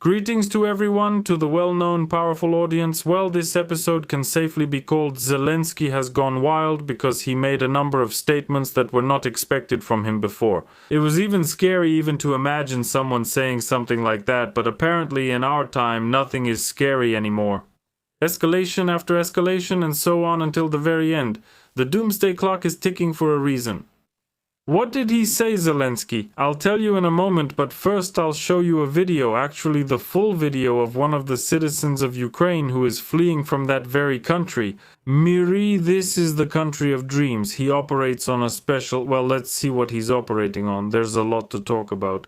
Greetings to everyone, to the well-known powerful audience. Well, this episode can safely be called Zelensky has gone wild because he made a number of statements that were not expected from him before. It was even scary even to imagine someone saying something like that, but apparently in our time nothing is scary anymore. Escalation after escalation and so on until the very end. The doomsday clock is ticking for a reason. What did he say, Zelensky? I'll tell you in a moment, but first I'll show you a video, actually the full video of one of the citizens of Ukraine who is fleeing from that very country. Miri, this is the country of dreams. He operates on a special... Well, let's see what he's operating on. There's a lot to talk about.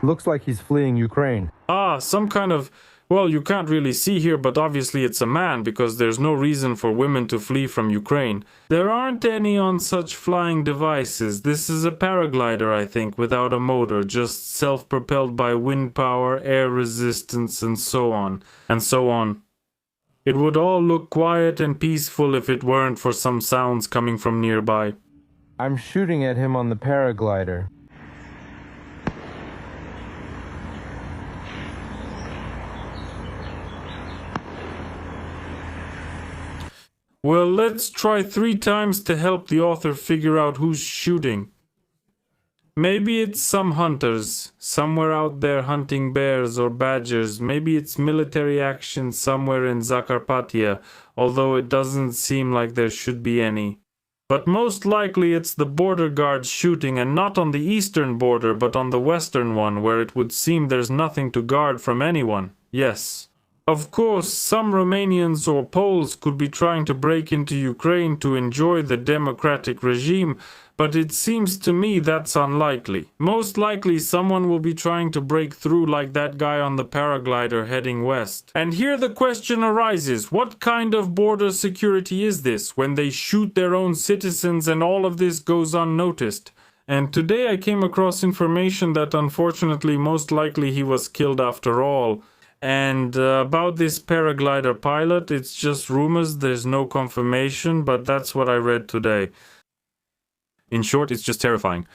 Looks like he's fleeing Ukraine. Some kind of... Well, you can't really see here, but obviously it's a man, because there's no reason for women to flee from Ukraine. There aren't any on such flying devices. This is a paraglider, I think, without a motor, just self-propelled by wind power, air resistance, and so on. And so on. It would all look quiet and peaceful if it weren't for some sounds coming from nearby. I'm shooting at him on the paraglider. Well, let's try 3 times to help the author figure out who's shooting. Maybe it's some hunters, somewhere out there hunting bears or badgers. Maybe it's military action somewhere in Zakarpattia, although it doesn't seem like there should be any. But most likely it's the border guards shooting, and not on the eastern border, but on the western one, where it would seem there's nothing to guard from anyone. Yes. Of course, some Romanians or Poles could be trying to break into Ukraine to enjoy the democratic regime, but it seems to me that's unlikely. Most likely someone will be trying to break through like that guy on the paraglider heading west. And here the question arises, what kind of border security is this, when they shoot their own citizens and all of this goes unnoticed? And today I came across information that unfortunately most likely he was killed after all. And about this paraglider pilot, it's just rumors, there's no confirmation, but that's what I read today. In short, it's just terrifying.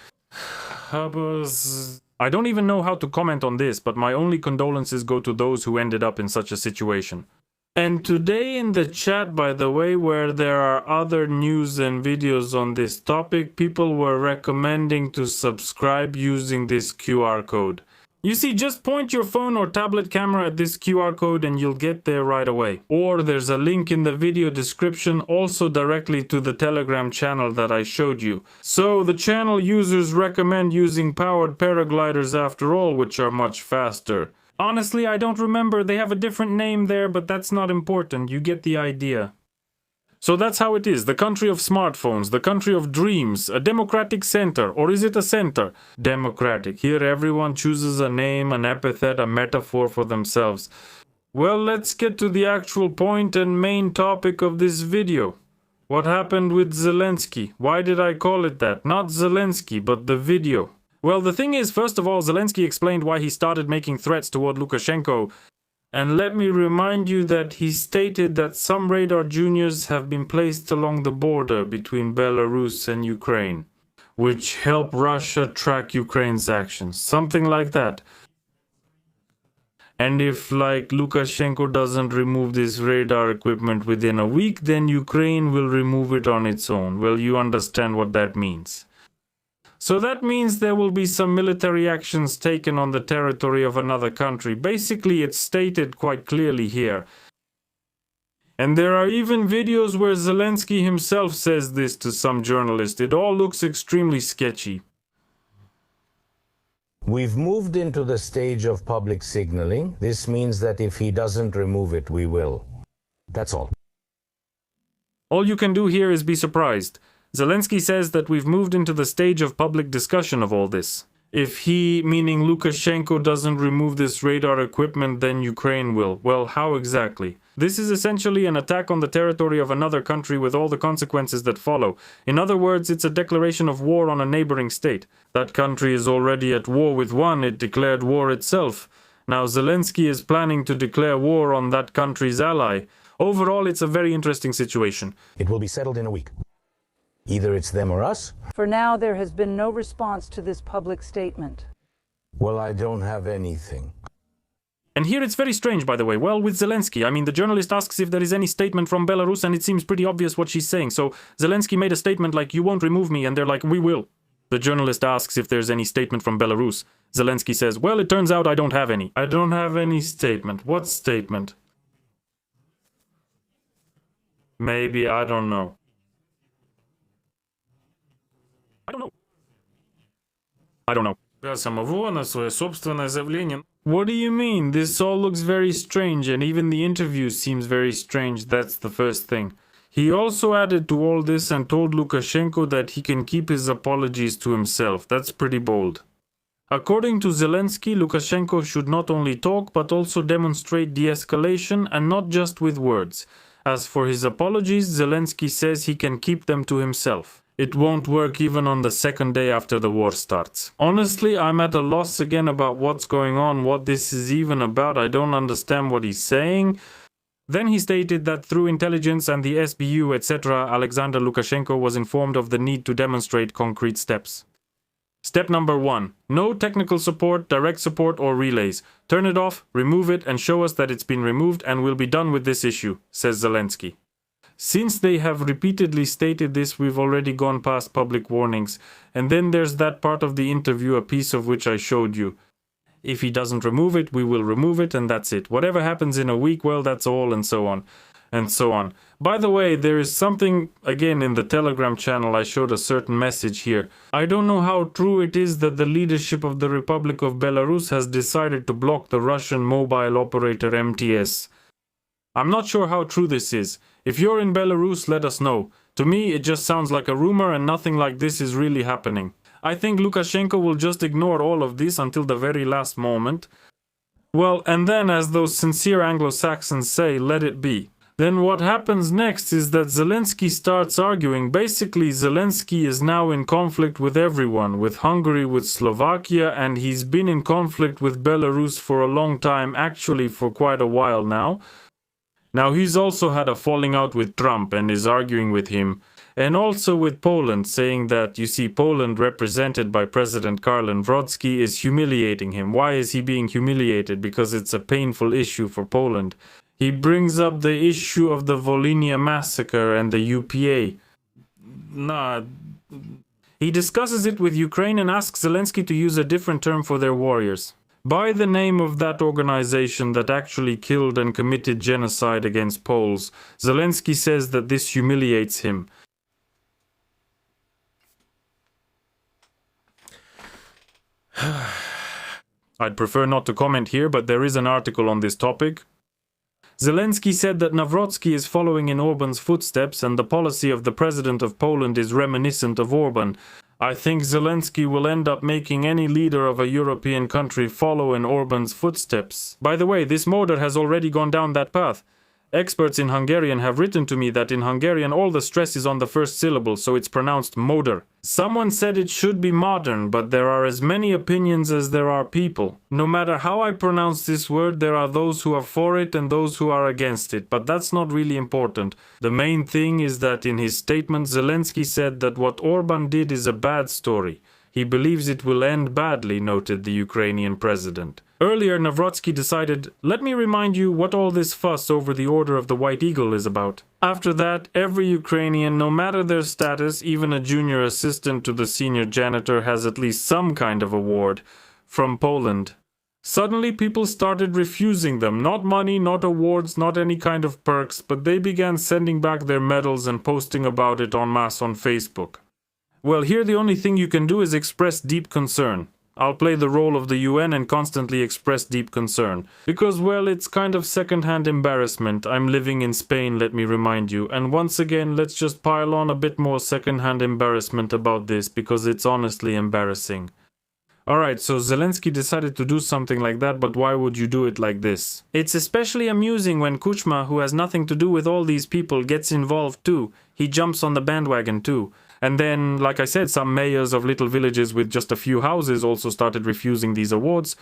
I don't even know how to comment on this, but my only condolences go to those who ended up in such a situation. And today in the chat, by the way, where there are other news and videos on this topic, people were recommending to subscribe using this QR code. You see, just point your phone or tablet camera at this QR code and you'll get there right away. Or there's a link in the video description also directly to the Telegram channel that I showed you. So the channel users recommend using powered paragliders after all, which are much faster. Honestly, I don't remember, they have a different name there, but that's not important, you get the idea. So that's how it is, the country of smartphones, the country of dreams, a democratic center, or is it a center? Democratic. Here everyone chooses a name, an epithet, a metaphor for themselves. Well, let's get to the actual point and main topic of this video. What happened with Zelensky? Why did I call it that? Not Zelensky, but the video. Well, the thing is, first of all, Zelensky explained why he started making threats toward Lukashenko. And let me remind you that he stated that some radar juniors have been placed along the border between Belarus and Ukraine, which help Russia track Ukraine's actions, something like that. And if, like, Lukashenko doesn't remove this radar equipment within a week, then Ukraine will remove it on its own. Well, you understand what that means. So that means there will be some military actions taken on the territory of another country. Basically, it's stated quite clearly here. And there are even videos where Zelensky himself says this to some journalist. It all looks extremely sketchy. We've moved into the stage of public signaling. This means that if he doesn't remove it, we will. That's all. All you can do here is be surprised. Zelensky says that we've moved into the stage of public discussion of all this. If he, meaning Lukashenko, doesn't remove this radar equipment, then Ukraine will. Well, how exactly? This is essentially an attack on the territory of another country with all the consequences that follow. In other words, it's a declaration of war on a neighboring state. That country is already at war with one, it declared war itself. Now Zelensky is planning to declare war on that country's ally. Overall, it's a very interesting situation. It will be settled in a week. Either it's them or us. For now, there has been no response to this public statement. Well, I don't have anything. And here it's very strange, by the way. Well, with Zelensky, I mean, the journalist asks if there is any statement from Belarus, and it seems pretty obvious what she's saying. So Zelensky made a statement like, "You won't remove me," and they're like, "We will." The journalist asks if there's any statement from Belarus. Zelensky says, "Well, it turns out I don't have any." I don't have any statement. What statement? Maybe, I don't know. I don't know. I don't know. Самого на свое собственное заявление. What do you mean? This all looks very strange, and even the interview seems very strange. That's the first thing. He also added to all this and told Lukashenko that he can keep his apologies to himself. That's pretty bold. According to Zelensky, Lukashenko should not only talk but also demonstrate de-escalation, and not just with words. As for his apologies, Zelensky says he can keep them to himself. It won't work even on the second day after the war starts. Honestly, I'm at a loss again about what's going on, what this is even about. I don't understand what he's saying. Then he stated that through intelligence and the SBU, etc., Alexander Lukashenko was informed of the need to demonstrate concrete steps. Step number 1. No technical support, direct support or relays. Turn it off, remove it, and show us that it's been removed, and we'll be done with this issue, says Zelensky. Since they have repeatedly stated this, we've already gone past public warnings. And then there's that part of the interview, a piece of which I showed you. If he doesn't remove it, we will remove it, and that's it. Whatever happens in a week, well, that's all, and so on. And so on. By the way, there is something, again, in the Telegram channel, I showed a certain message here. I don't know how true it is that the leadership of the Republic of Belarus has decided to block the Russian mobile operator MTS. I'm not sure how true this is. If you're in Belarus, let us know. To me, it just sounds like a rumor and nothing like this is really happening. I think Lukashenko will just ignore all of this until the very last moment. Well, and then, as those sincere Anglo-Saxons say, let it be. Then what happens next is that Zelensky starts arguing. Basically, Zelensky is now in conflict with everyone, with Hungary, with Slovakia, and he's been in conflict with Belarus for a long time, actually for quite a while now. Now, he's also had a falling out with Trump and is arguing with him, and also with Poland, saying that, you see, Poland, represented by President Karol Nawrocki, is humiliating him. Why is he being humiliated? Because it's a painful issue for Poland. He brings up the issue of the Volhynia massacre and the UPA. He discusses it with Ukraine and asks Zelensky to use a different term for their warriors. By the name of that organization that actually killed and committed genocide against Poles, Zelensky says that this humiliates him. I'd prefer not to comment here, but there is an article on this topic. Zelensky said that Nawrocki is following in Orban's footsteps and the policy of the president of Poland is reminiscent of Orban. I think Zelensky will end up making any leader of a European country follow in Orban's footsteps. By the way, this Moder has already gone down that path. Experts in Hungarian have written to me that in Hungarian all the stress is on the first syllable, so it's pronounced Moder. Someone said it should be modern, but there are as many opinions as there are people. No matter how I pronounce this word, there are those who are for it and those who are against it, but that's not really important. The main thing is that in his statement, Zelensky said that what Orban did is a bad story. He believes it will end badly, noted the Ukrainian president. Earlier, Nawrocki decided, let me remind you what all this fuss over the Order of the White Eagle is about. After that, every Ukrainian, no matter their status, even a junior assistant to the senior janitor, has at least some kind of award from Poland. Suddenly, people started refusing them. Not money, not awards, not any kind of perks, but they began sending back their medals and posting about it en masse on Facebook. Well, here the only thing you can do is express deep concern. I'll play the role of the UN and constantly express deep concern. Because, well, it's kind of second-hand embarrassment. I'm living in Spain, let me remind you. And once again, let's just pile on a bit more second-hand embarrassment about this, because it's honestly embarrassing. Alright, so Zelensky decided to do something like that, but why would you do it like this? It's especially amusing when Kuchma, who has nothing to do with all these people, gets involved too. He jumps on the bandwagon too. And then, like I said, some mayors of little villages with just a few houses also started refusing these awards.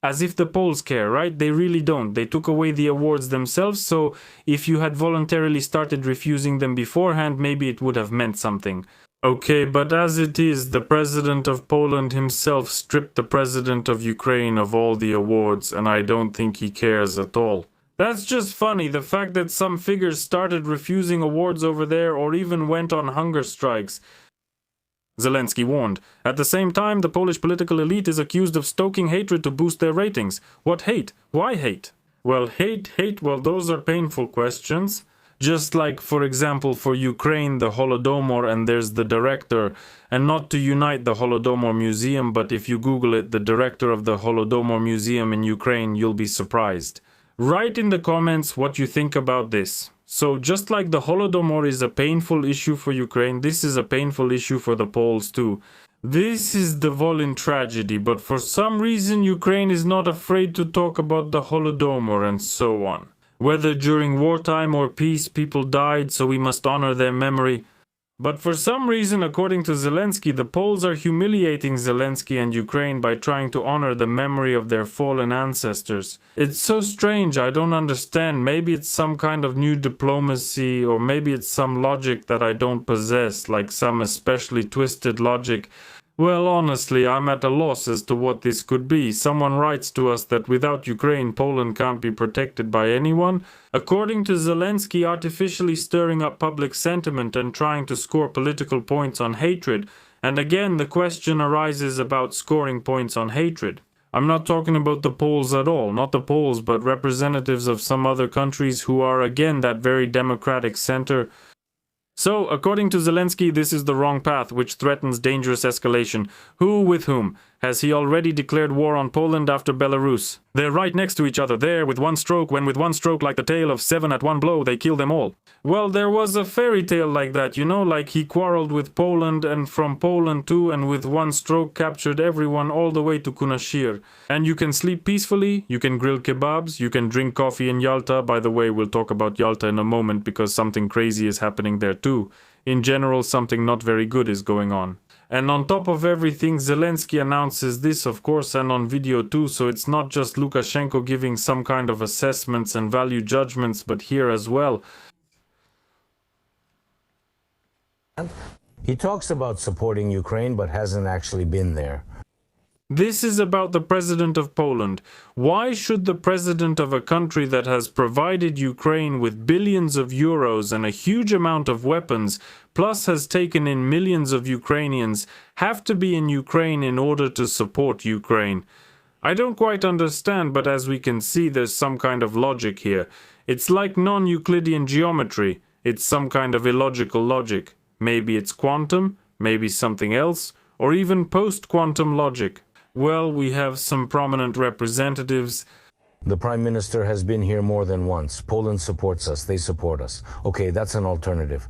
As if the Poles care, right? They really don't. They took away the awards themselves, so if you had voluntarily started refusing them beforehand, maybe it would have meant something. Okay, but as it is, the president of Poland himself stripped the president of Ukraine of all the awards, and I don't think he cares at all. That's just funny, the fact that some figures started refusing awards over there or even went on hunger strikes. Zelensky warned. At the same time, the Polish political elite is accused of stoking hatred to boost their ratings. What hate? Why hate? Well, well, those are painful questions. Just like, for example, for Ukraine, the Holodomor, and there's the director, and not to unite the Holodomor Museum, but if you Google it, the director of the Holodomor Museum in Ukraine, you'll be surprised. Write in the comments what you think about this. So just like the Holodomor is a painful issue for Ukraine, this is a painful issue for the Poles too. This is the Volyn tragedy, but for some reason Ukraine is not afraid to talk about the Holodomor and so on. Whether during wartime or peace, people died, so we must honor their memory. But for some reason, according to Zelensky, the Poles are humiliating Zelensky and Ukraine by trying to honor the memory of their fallen ancestors. It's so strange, I don't understand. Maybe it's some kind of new diplomacy, or maybe it's some logic that I don't possess, like some especially twisted logic. Well, honestly, I'm at a loss as to what this could be. Someone writes to us that without Ukraine, Poland can't be protected by anyone. According to Zelensky, artificially stirring up public sentiment and trying to score political points on hatred. And again, the question arises about scoring points on hatred. I'm not talking about the Poles at all, not the Poles, but representatives of some other countries who are again that very democratic center. So, according to Zelensky, this is the wrong path, which threatens dangerous escalation. Who with whom? Has he already declared war on Poland after Belarus? They're right next to each other, there with one stroke, when with one stroke like the tale of 7 at one blow, they kill them all. Well, there was a fairy tale like that, you know, like he quarreled with Poland and from Poland too, and with one stroke captured everyone all the way to Kunashir. And you can sleep peacefully, you can grill kebabs, you can drink coffee in Yalta. By the way, we'll talk about Yalta in a moment because something crazy is happening there too. In general, something not very good is going on. And on top of everything, Zelensky announces this, of course, and on video too, so it's not just Lukashenko giving some kind of assessments and value judgments, but here as well. He talks about supporting Ukraine, but hasn't actually been there. This is about the president of Poland. Why should the president of a country that has provided Ukraine with billions of euros and a huge amount of weapons, plus has taken in millions of Ukrainians, have to be in Ukraine in order to support Ukraine? I don't quite understand, but as we can see, there's some kind of logic here. It's like non-Euclidean geometry. It's some kind of illogical logic. Maybe it's quantum, maybe something else, or even post-quantum logic. Well, we have some prominent representatives. The Prime Minister has been here more than once. Poland supports us. They support us. Okay, that's an alternative.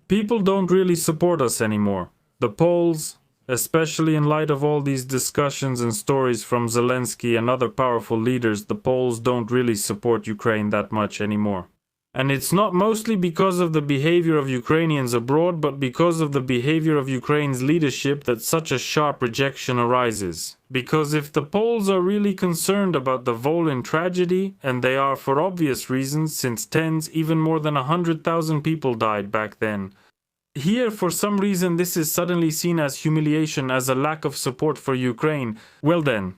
People don't really support us anymore. The Poles, especially in light of all these discussions and stories from Zelensky and other powerful leaders, the Poles don't really support Ukraine that much anymore. And it's not mostly because of the behavior of Ukrainians abroad, but because of the behavior of Ukraine's leadership that such a sharp rejection arises. Because if the Poles are really concerned about the Volyn tragedy, and they are for obvious reasons, since tens, even more than 100,000 people died back then, here for some reason this is suddenly seen as humiliation, as a lack of support for Ukraine. Well then,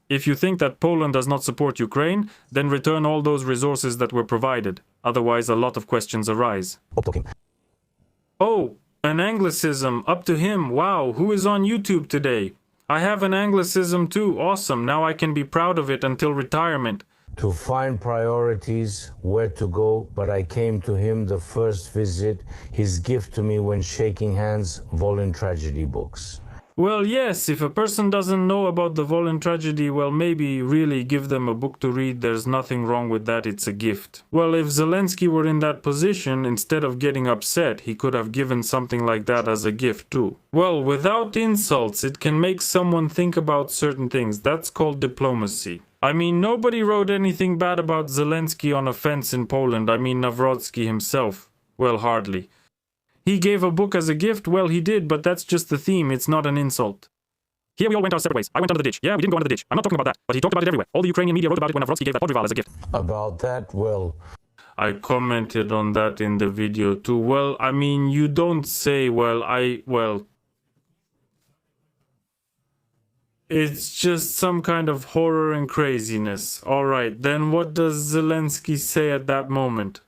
if you think that Poland does not support Ukraine, then return all those resources that were provided. Otherwise, a lot of questions arise. Oh, an Anglicism, up to him. Wow, who is on YouTube today? I have an Anglicism too, awesome. Now I can be proud of it until retirement. To find priorities, where to go, but I came to him the first visit, his gift to me when shaking hands, Volyn tragedy books. Well, yes, if a person doesn't know about the Volyn tragedy, well, maybe really give them a book to read. There's nothing wrong with that, it's a gift. Well, if Zelensky were in that position, instead of getting upset, he could have given something like that as a gift too. Well, without insults, it can make someone think about certain things. That's called diplomacy. I mean, nobody wrote anything bad about Zelensky on a fence in Poland. I mean, Nawrocki himself. Well, hardly. He gave a book as a gift, well he did, but that's just the theme, it's not an insult. Here we all went our separate ways. I went under the ditch. Yeah, we didn't go under the ditch. I'm not talking about that, but he talked about it everywhere. All the Ukrainian media wrote about it when Nawrocki gave that Podrival as a gift. About that, well... I commented on that in the video too. Well, I mean, you don't say, it's just some kind of horror and craziness. Alright, then what does Zelensky say at that moment?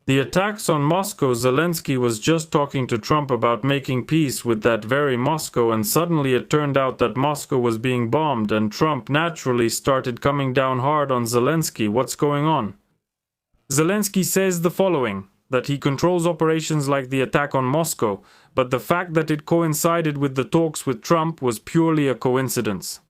The attacks on Moscow, Zelensky was just talking to Trump about making peace with that very Moscow, and suddenly it turned out that Moscow was being bombed, and Trump naturally started coming down hard on Zelensky. What's going on? Zelensky says the following, that he controls operations like the attack on Moscow, but the fact that it coincided with the talks with Trump was purely a coincidence.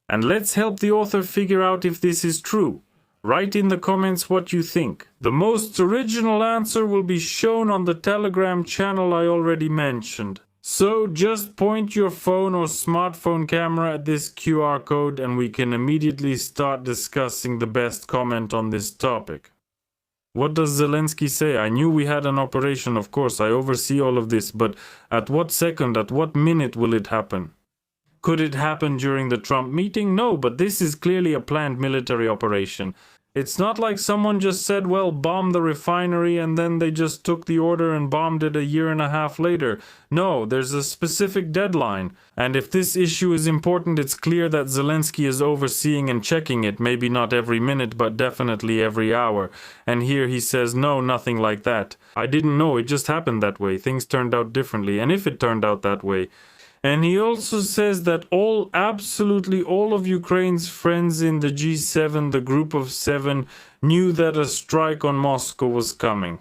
And let's help the author figure out if this is true. Write in the comments what you think. The most original answer will be shown on the Telegram channel I already mentioned. So just point your phone or smartphone camera at this QR code and we can immediately start discussing the best comment on this topic. What does Zelensky say? I knew we had an operation, of course, I oversee all of this, but at what second, at what minute will it happen? Could it happen during the Trump meeting? No, but this is clearly a planned military operation. It's not like someone just said, well, bomb the refinery, and then they just took the order and bombed it a year and a half later. No, there's a specific deadline. And if this issue is important, it's clear that Zelensky is overseeing and checking it, maybe not every minute, but definitely every hour. And here he says, no, nothing like that. I didn't know, it just happened that way. Things turned out differently. And if it turned out that way, and he also says that absolutely all of Ukraine's friends in the G7, the group of 7, knew that a strike on Moscow was coming.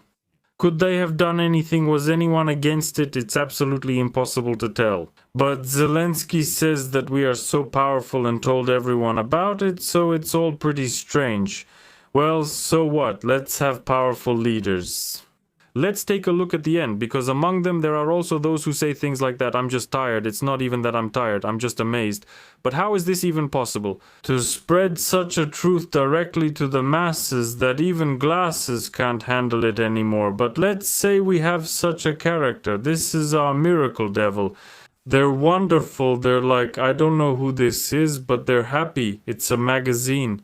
Could they have done anything? Was anyone against it? It's absolutely impossible to tell. But Zelensky says that we are so powerful and told everyone about it, so it's all pretty strange. Well, so what? Let's have powerful leaders. Let's take a look at the end, because among them there are also those who say things like that. I'm just tired. It's not even that I'm tired. I'm just amazed. But how is this even possible? To spread such a truth directly to the masses that even glasses can't handle it anymore. But let's say we have such a character. This is our miracle devil. They're wonderful. They're like, I don't know who this is, but they're happy. It's a magazine.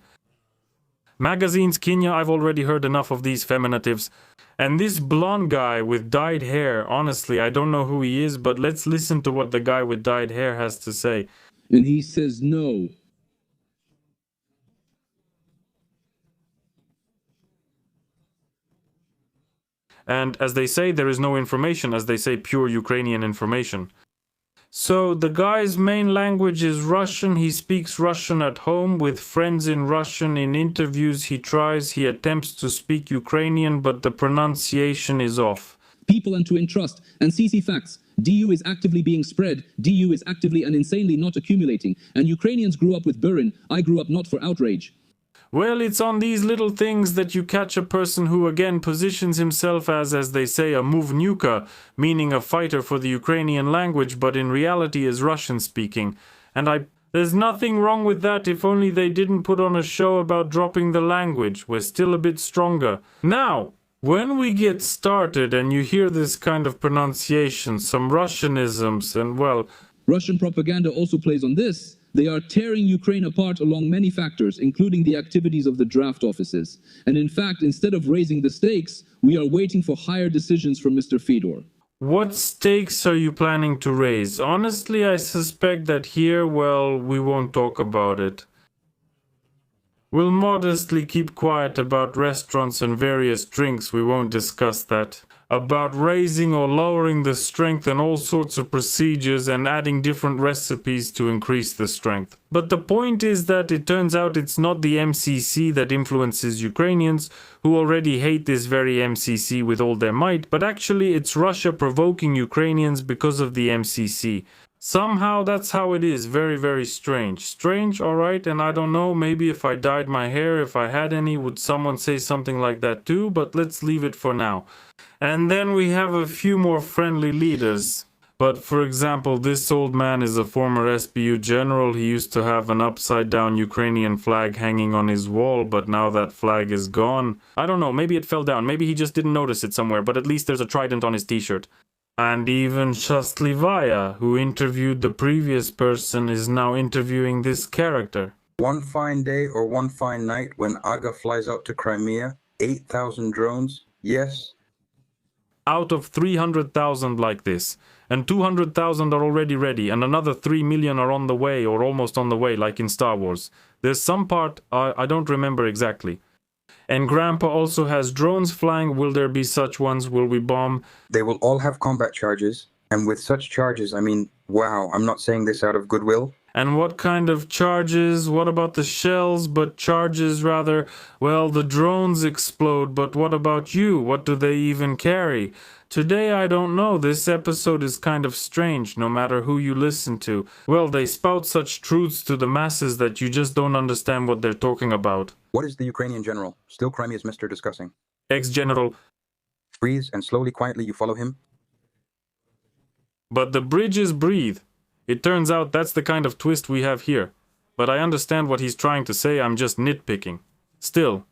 Magazines, Kenya, I've already heard enough of these feminatives. And this blonde guy with dyed hair, honestly, I don't know who he is, but let's listen to what the guy with dyed hair has to say. And he says no. And as they say, there is no information, as they say, pure Ukrainian information. So the guy's main language is Russian. He speaks Russian at home with friends in Russian. In interviews he attempts to speak Ukrainian, but the pronunciation is off. People and to entrust and CC facts. DU is actively being spread. DU is actively and insanely not accumulating. And Ukrainians grew up with Burin. I grew up not for outrage. Well, it's on these little things that you catch a person who again positions himself as they say, a muvnyuka, meaning a fighter for the Ukrainian language, but in reality is Russian speaking. And there's nothing wrong with that if only they didn't put on a show about dropping the language. We're still a bit stronger. Now, when we get started and you hear this kind of pronunciation, some Russianisms, and well... Russian propaganda also plays on this. They are tearing Ukraine apart along many factors, including the activities of the draft offices. And in fact, instead of raising the stakes, we are waiting for higher decisions from Mr. Fedor. What stakes are you planning to raise? Honestly, I suspect that here, well, we won't talk about it. We'll modestly keep quiet about restaurants and various drinks, we won't discuss that. About raising or lowering the strength and all sorts of procedures and adding different recipes to increase the strength. But the point is that it turns out it's not the MCC that influences Ukrainians, who already hate this very MCC with all their might, but actually it's Russia provoking Ukrainians because of the MCC. Somehow that's how it is. Very, very strange. Strange, alright, and I don't know, maybe if I dyed my hair, if I had any, would someone say something like that too, but let's leave it for now. And then we have a few more friendly leaders. But for example, this old man is a former SBU general. He used to have an upside-down Ukrainian flag hanging on his wall, but now that flag is gone. I don't know, maybe it fell down, maybe he just didn't notice it somewhere, but at least there's a trident on his t-shirt. And even Shastlivaya, who interviewed the previous person, is now interviewing this character. One fine day or one fine night when Aga flies out to Crimea, 8,000 drones, yes. Out of 300,000 like this, and 200,000 are already ready, and another 3 million are on the way or almost on the way, like in Star Wars. There's some part I don't remember exactly. And Grandpa also has drones flying. Will there be such ones? Will we bomb? They will all have combat charges, and with such charges, I mean, wow, I'm not saying this out of goodwill. And what kind of charges? What about the shells? But charges rather. Well, the drones explode, but what about you? What do they even carry? Today I don't know. This episode is kind of strange, no matter who you listen to. Well, they spout such truths to the masses that you just don't understand what they're talking about. What is the Ukrainian general? Still Crimea's Mr. Discussing. Ex-general. Freeze, and slowly, quietly you follow him. But the bridges breathe. It turns out that's the kind of twist we have here. But I understand what he's trying to say, I'm just nitpicking. Still.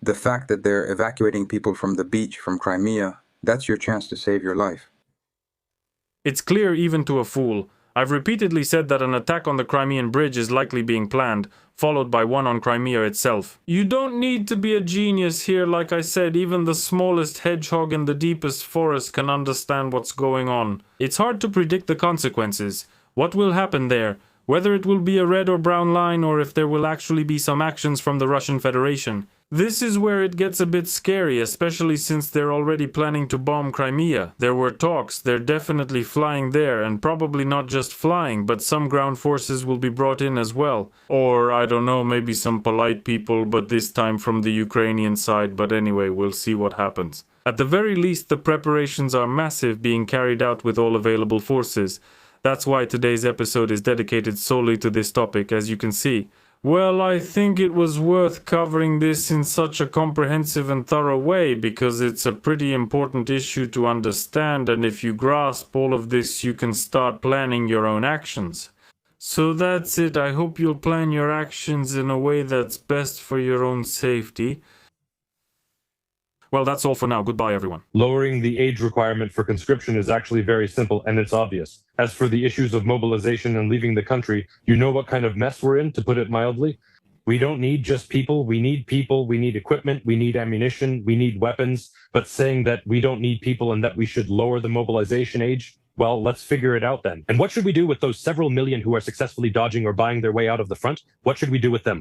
The fact that they're evacuating people from the beach from Crimea, that's your chance to save your life. It's clear even to a fool. I've repeatedly said that an attack on the Crimean bridge is likely being planned, followed by one on Crimea itself. You don't need to be a genius here, like I said, even the smallest hedgehog in the deepest forest can understand what's going on. It's hard to predict the consequences. What will happen there? Whether it will be a red or brown line, or if there will actually be some actions from the Russian Federation. This is where it gets a bit scary, especially since they're already planning to bomb Crimea. There were talks, they're definitely flying there, and probably not just flying, but some ground forces will be brought in as well. Or, I don't know, maybe some polite people, but this time from the Ukrainian side, but anyway, we'll see what happens. At the very least, the preparations are massive, being carried out with all available forces. That's why today's episode is dedicated solely to this topic, as you can see. Well, I think it was worth covering this in such a comprehensive and thorough way, because it's a pretty important issue to understand, and if you grasp all of this, you can start planning your own actions. So that's it. I hope you'll plan your actions in a way that's best for your own safety. Well, that's all for now. Goodbye, everyone. Lowering the age requirement for conscription is actually very simple, and it's obvious. As for the issues of mobilization and leaving the country, you know what kind of mess we're in, to put it mildly? We don't need just people, we need equipment, we need ammunition, we need weapons, but saying that we don't need people and that we should lower the mobilization age, well, let's figure it out then. And what should we do with those several million who are successfully dodging or buying their way out of the front? What should we do with them?